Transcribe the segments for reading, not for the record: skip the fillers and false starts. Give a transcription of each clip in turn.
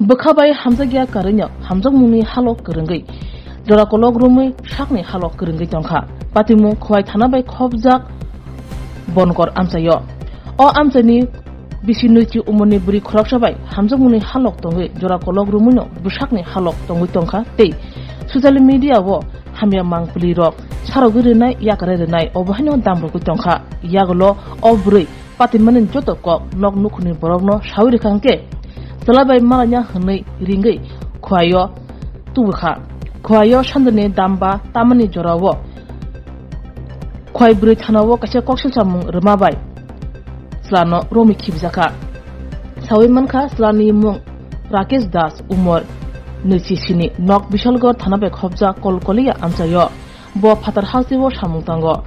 Bwkhabai hamjakya karanya hamjak mungni halok korongoi jora kolok rumui sakni halok korongoi tongkha patimu khwai thanabai khobjak bonkor amchayo o amchani bisinuchi umoni buri khoroksabai hamjak mungni halok tongoi jora kolok rumuino bwsakni halok tongoi tongkha tei social media wo hamya mangpli rok sarogoi rwnai yakare rwnai obohaino damrokoi tongkha yagolo o bwrwi patimanin joto kok nok nukhuni borokno sawi rekangke Salabai malanya henei ringai khwayo tubukha khwayo sandani damba tamani jorawo khwai bwrwi thanawo kaisa koksil chamung rmabai slano romi khibjaka sawi mankha slani mung Rakesh Das umor 26 ni nok bishalgor thanabai khobja kolkoliya amchayo bo phatar hausibo samung tango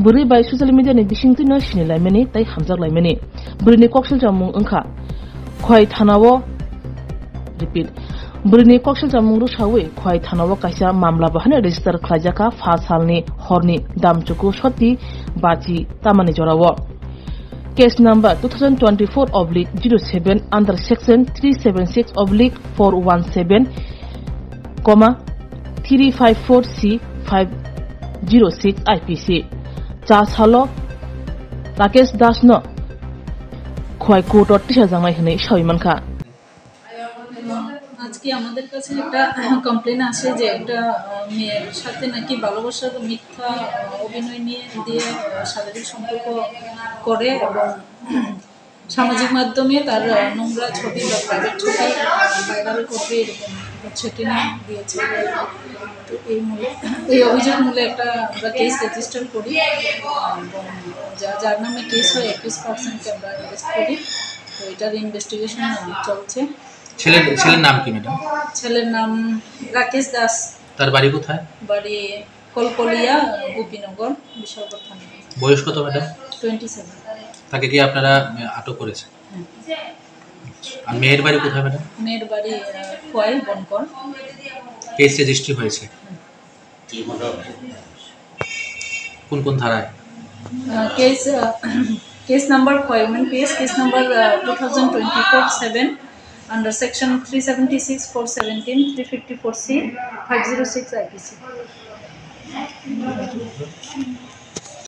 bwrwi bai social media ni bisingtino sinilaimani tai hamjaklaimani bwrwini koksil chamung ongkha khwai thanao repeat bwrwini koksil chamung rusawi khwai thanao kaisa mamla bahane register Khaijakha 5 salni horni damchuku soti bachi tamani jorawo case number 2024/07 under section 376/417 354C 506 IPC charge halo Rakesh Das no খয় কোর্টত টিসা জামাই হনে সইমানখা আজকে আমাদের কাছে একটা complain আসে যে একটা মেয়ের সাথে নাকি ভালোবাসার মিথ্যা অভিনয় দিয়ে শারীরিক সম্পর্ক করে এবং সামাজিক মাধ্যমে তার নোংরা ছবি বা প্রাইভেট ছবি ভাইরাল করবে এরকম সেটিং দিয়েছে তো এই অভিযোগ মূলে একটা আমরা কেস রেজিস্টার করি এবং যার নামে কেস হয় 21% আমরা অ্যারেস্ট করি তো এটার ইনভেস্টিগেশন চলছে ছেলের নাম কি ম্যাডাম ছেলের নাম রাকেশ দাস তার বাড়ি কোথায় বাড়ি কলকলিয়া গোপীনগর বিশালগড় থানা বয়স কত ম্যাডাম 27 তাকে কি আপনারা আটক করেছেন আর মেয়ের বাড়ি কোথায় ম্যাডাম মেয়ের বাড়ি খোয়াই বনকর কেস রেজিস্ট্রি হয়েছে কোন কোন ধারায় case number Khowai case number 2024/7 under section 376/417 354C 506 IPC